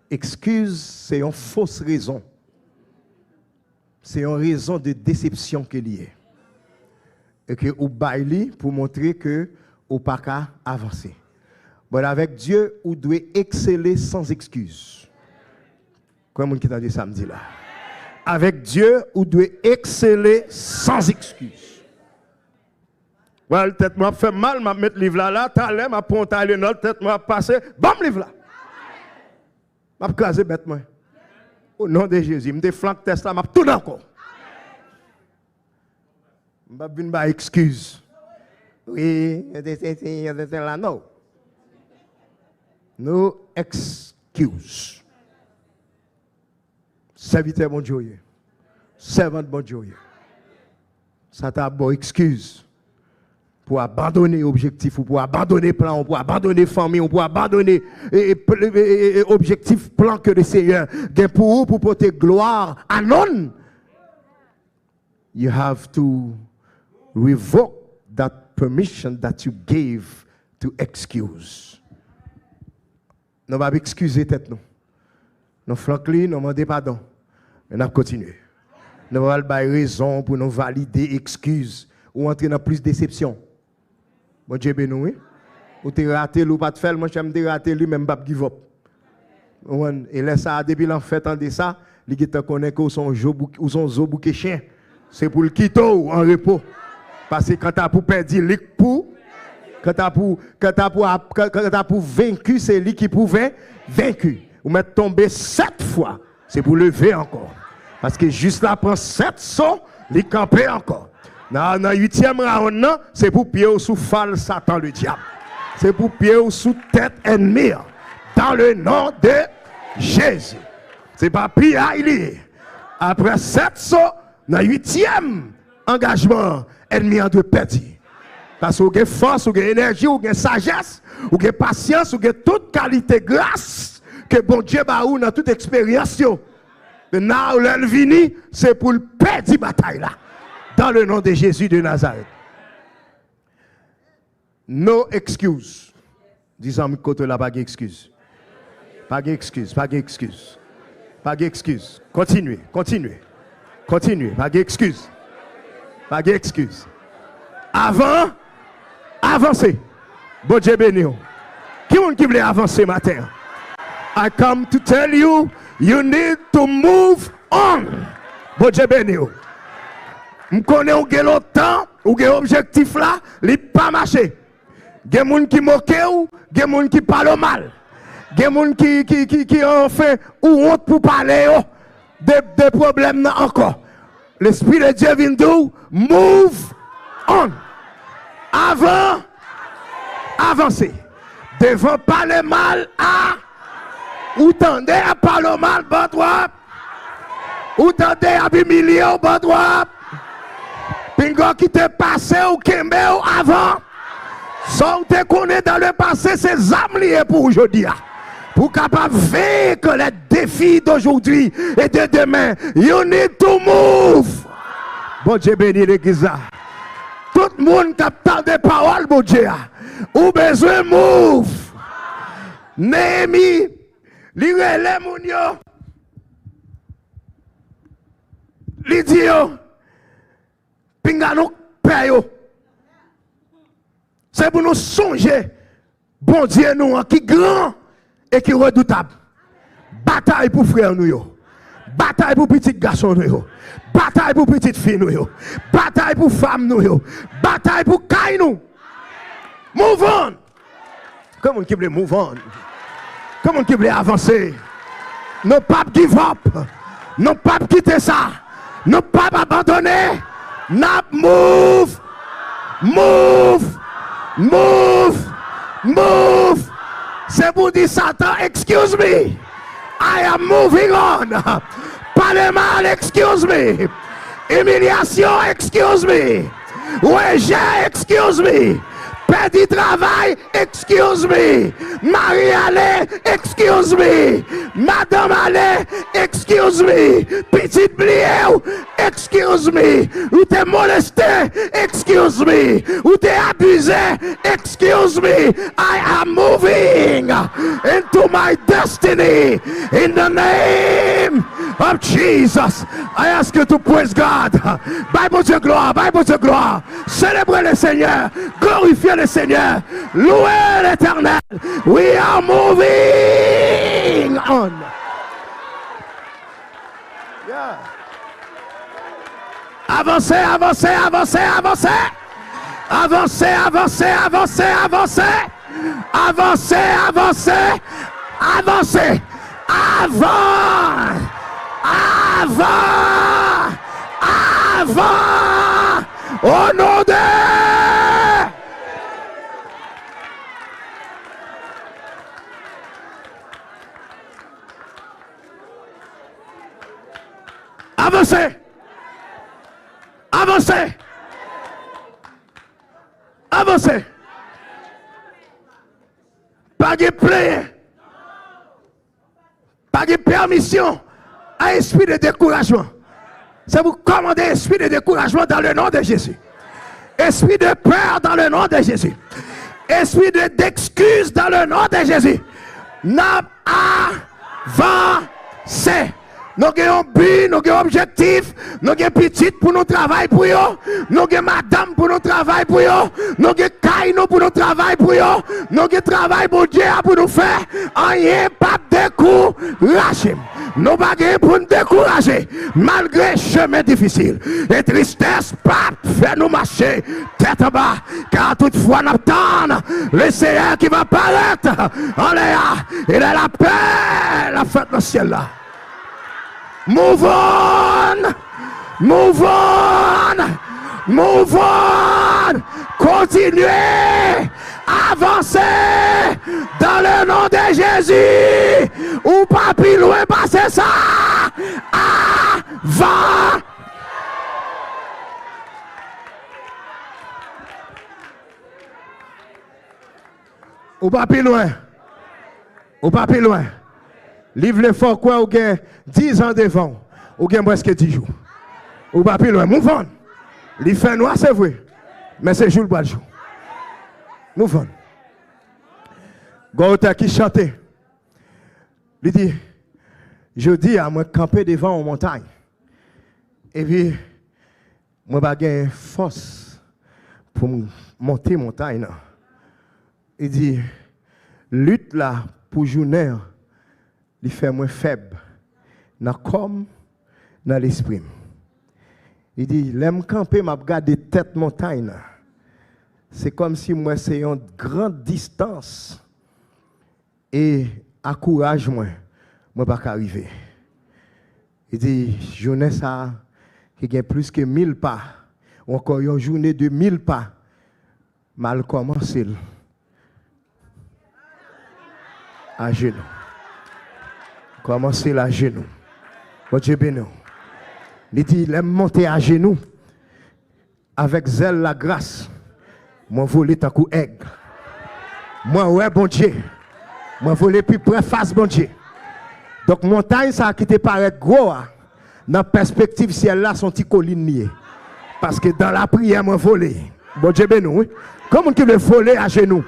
Excuse, c'est une fausse raison. C'est une raison de déception qu'il y a. Et que vous baillez pour montrer que vous pas qu'à avancer. Mais avec Dieu, vous devez exceller sans excuse. Comme on qui t'a dit samedi là. Avec Dieu, vous devez exceller sans excuse. Voilà, tête m'a fait mal, m'a mettre livre là, talent, m'a ponté à l'énol, tête m'a passé, bam livre là. M'a crasé bête moi. Au nom de Jésus, me déflanque test là, m'a tout encore. M'a venir ba excuse. Oui, là non. No excuse. Serviteur bon Dieu. Servant bon Dieu. Ça t'a bon excuse pour abandonner objectif, ou pour abandonner plan, ou pour abandonner famille, ou pour abandonner objectif, plan que le Seigneur gagne pour vous, pour porter gloire à non. You have to revoke that permission that you gave to excuse. Nous allons excuser tête nous. Nous flanquons, nous demandons pardon. Et nous continuons. Nous allons avoir raison pour nous valider excuses ou entrer dans plus de déception. Bon Dieu béni. Ou t'es raté, ou pas de faire, moi j'aime te rater lui-même, pas give up. Et là, ça, depuis l'en fait, en ça, les gens connaissent que son zo bouquet chien. C'est pour le quitter en repos. Parce que quand tu as pour perdre, quand tu as pour vaincu, c'est lui qui pouvait vaincre. Ou mettre tomber 7 fois, c'est pour lever encore. Parce que juste là, prend 7 sauts, il camper encore. Dans le 8e round, c'est pour pied sous fall Satan le diable. C'est pour pied sous tête ennemi. Dans le nom de Jésus. C'est pas pire, il est. Après 7 sauts, dans le 8e engagement, ennemi en deux perdus. Parce que vous avez force, vous avez énergie, vous avez sagesse, vous avez patience, vous avez toute qualité grâce que bon Dieu a eu dans toute expérience. Maintenant, l'envini, c'est pour le perdre la bataille là. Dans le nom de Jésus de Nazareth. No excuse. Disons, mi côté là, pas d'excuse. Pas d'excuse, pas d'excuse. Pas d'excuse. Continuez, continuez. Continuez, pas d'excuse. Pas d'excuse. Avant, avancez. Bon Dieu béni. Qui veut avancer matin? I come to tell you, you need to move on. Bon Dieu béni. Je connais ou gen longtemps, ou gen objectif là, il pas marché. Gen moun qui moque ou, gen moun qui parle mal. Gen moun qui en fait ou honte pour parler de problèmes encore. L'esprit de Dieu vient d'où? Move on. Avant, avancez. Devant parler mal à, ou tendez à parler mal, bon droit. Ou tendez à humilier au bon droit. Pingo qui te passé ou kembe ou avant. Sans te connaître dans le passé, c'est âmes liées pour aujourd'hui. Pour capable vaincre les défis d'aujourd'hui et de demain. You need to move. Bon Dieu béni l'église. Tout le monde qui parle des paroles, bon Dieu, ou besoin move. Néhémie, li relè moun yo. Li di yo, pinga nou pè yo. C'est pour nous songer, bon Dieu nous, qui grand et qui redoutable. Bataille pour frère nous yo. Bataille pour petit garçon nous yo. Bataille pour petite fille nous yo. Bataille pour femme nous yo. Bataille pour caille nous. Move on. Comment on qui veut move on? Comment on qui veut avancer? Non pas give up. Non pas quitter ça. Non pas abandonner. Not move. Move. Move. Move. C'est pour dire Satan, excuse me. I am moving on. Parlez mal, excuse me. Humiliation, excuse me. Rejet, excuse me. Perdu travail, excuse me. Marie allait, excuse me. Madame allait, excuse me. Petite blière, excuse me. Ou t'es molesté, excuse me. Ou t'es abusé, excuse me. I am moving into my destiny in the name of Jesus. I ask you to praise God. Bible de gloire, Bible de gloire. Célébrez le Seigneur, glorifiez le Seigneur, louez l'Éternel. We are moving on. Yeah. Avancez, avancez, avancez, avancez. Avancez, avancez, avancez, avancez. Avancez, avancez, avancez. Avant. Avant. Avant. Au nom de... Avancez. Avancez. Avancez. Pas de plainte. Pas de permission à esprit de découragement. C'est vous commander esprit de découragement dans le nom de Jésus. Esprit de peur dans le nom de Jésus. Esprit d'excuse dans le nom de Jésus. N'a avancé. Nous avons un but, nous avons un objectif, nous avons petite pour nous travailler pour eux, nous avons madame pour nous travailler pour eux, nous avons caille pour nous travailler pour eux, nous avons travail pour Dieu pour nous faire, rien pas décourager. Nous pas pour nous décourager, malgré chemin difficile. Et tristesse pas faire nous marcher tête en bas, car toutefois nous attendons le Seigneur qui va apparaître. Alléluia, il est la paix, la fête dans le ciel là. Move on, move on, move on, continuez, avancez dans le nom de Jésus, ou pas plus loin passer ça, avant. Ou pas plus loin, ou pas plus loin. Livre l'effort quoi ou gain 10 ans devant ou gain presque 10 jours. Ou pas plus loin. Move on. Il fait noir c'est vrai. Mais c'est jour le jour. Move on. Gauta qui chantait. Il dit je dis à moi camper devant une montagne. Et puis moi pas gain force pour monter montagne. Il dit lutte là pour journée. Il fait moins faible dans comme dans l'esprit. Il dit l'aime camper m'a regarder tête montagne. C'est comme si moi c'est une grande distance et à courage moi pas arriver. Il dit journée ça qui gagne plus que 1000 pas ou encore une journée de 1000 pas mal commencé à genoux. Commencez à genoux. Bon Dieu béni. Il dit, il aime monter à genoux avec zèle la grâce. Moi voler tant coup aigle. Moi ouais bon Dieu. Moi voler plus près face bon Dieu. Donc montagne ça qui te paraît gros dans perspective ciel là son petit colline lié. Parce que dans la prière, moi voler. Bon Dieu bénou, oui. Comment qui veut voler à genoux?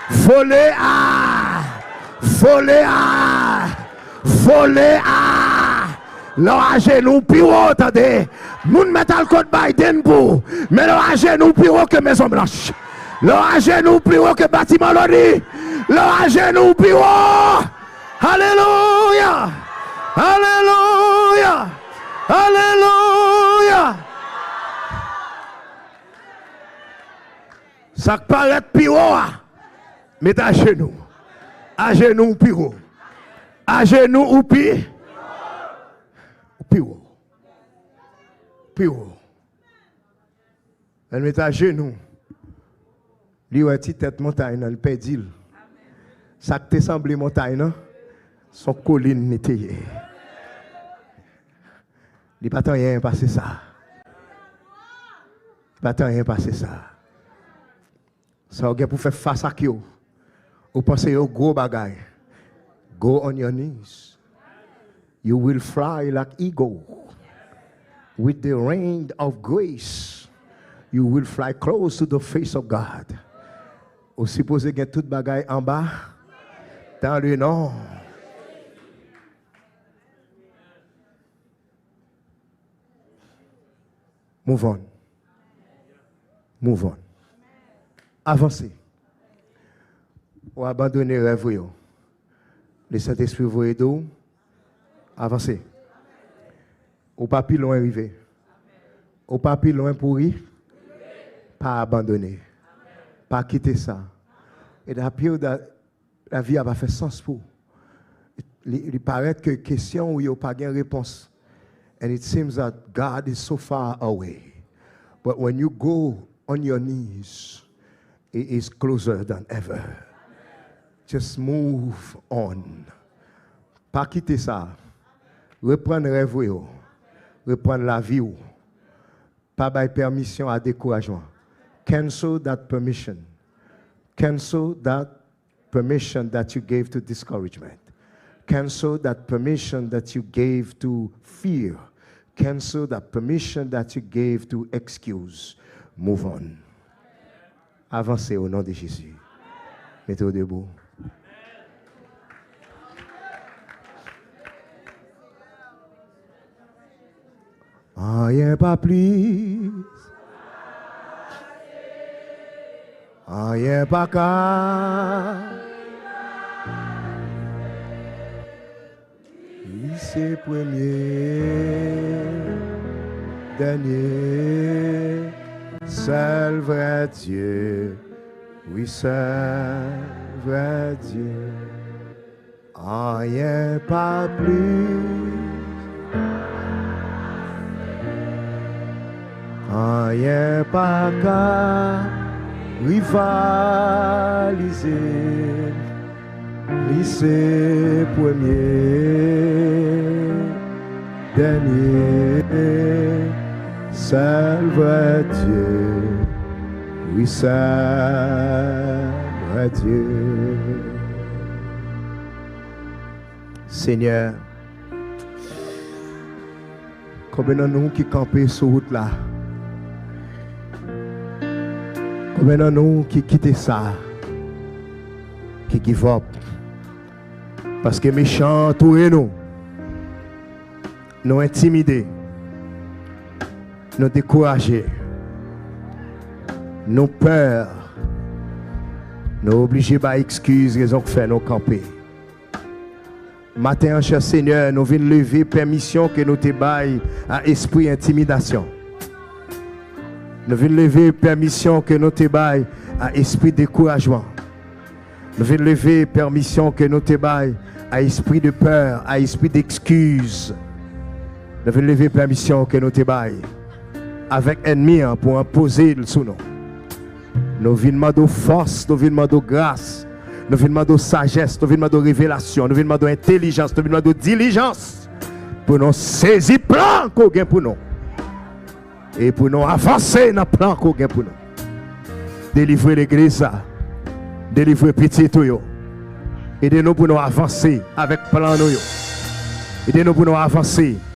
Voler à. Voler à. Voler à. Là à genoux, plus haut, attendez. Moun met le code Biden pour. Mais là à genoux, plus haut que Maison Blanche. Là à genoux, plus haut que bâtiment Lodi. Là à genoux, plus haut. Alléluia. Alléluia. Alléluia. Ça paraît plus haut. Mais à genoux. À genoux, plus haut. À genoux ou plus. Plus haut. Plus haut. Elle met à genoux. Lui, a une tête montagne, elle perd d'île. Ça te semble montagne, non? Son colline n'était. Il n'y a pas rien passé ça. Il n'y a pas rien passé ça. Ça a pour faire face à qui? Vous pensez au gros bagay. Go on your knees. You will fly like eagle. With the rain of grace, you will fly close to the face of God. Vous supposez qu'il y a tout bagay en bas? Dans le nom. Move on. Move on. Avancez. Ou abandonner le rêve. Le Saint-Esprit vous aide. Avancez. Ou pas plus loin arriver. Ou pas plus loin pourri. Pas abandonner. Pas quitter ça. Et d'après, la vie a pas fait sens pour. Il paraît que question où il n'y a pas de réponse. And it seems that God is so far away. But when you go on your knees, He is closer than ever. Just move on. Pas quitter ça. Reprendre le rêve. Reprendre la vie. Pas de permission à découragement. Cancel that permission. Cancel that permission that you gave to discouragement. Cancel that permission that you gave to fear. Cancel that permission that you gave to excuse. Move on. Avancez au nom de Jésus. Mettez-vous debout. Rien pas plus. Rien pas qu'à. C'est premier, dernier, seul vrai Dieu, oui, seul vrai Dieu, rien pas plus, rien pas qu'à rivaliser. Lycée premier, dernier, seul vrai Dieu, oui, seul vrai Dieu. Seigneur, combien de nous qui campons sur route là? Combien de nous qui quittent ça? Qui give up? Parce que méchants entourent nous, nous intimidés, nous découragés, nous peur, nous obligés par excuses, raison que fait nous camper. Matin, cher Seigneur, nous venons lever permission que nous te baillons à esprit intimidation. Nous venons lever permission que nous te baillons à esprit découragement. Nous venons lever permission que nous te baillons à esprit de peur, à esprit d'excuse. Nous venons lever permission que nous te baillons avec ennemi pour imposer sous nous. Nous venons demander force, nous venons demander grâce, nous venons demander sagesse, nous venons demander révélation, nous venons demander intelligence, nous venons demander diligence pour nous saisir le plan qu'on a pour nous et pour nous avancer dans le plan qu'on a pour nous. Délivrer l'église, délivrer petit tout. Aidez-nous pour nous avancer avec plan nous. Aidez-nous pour nous avancer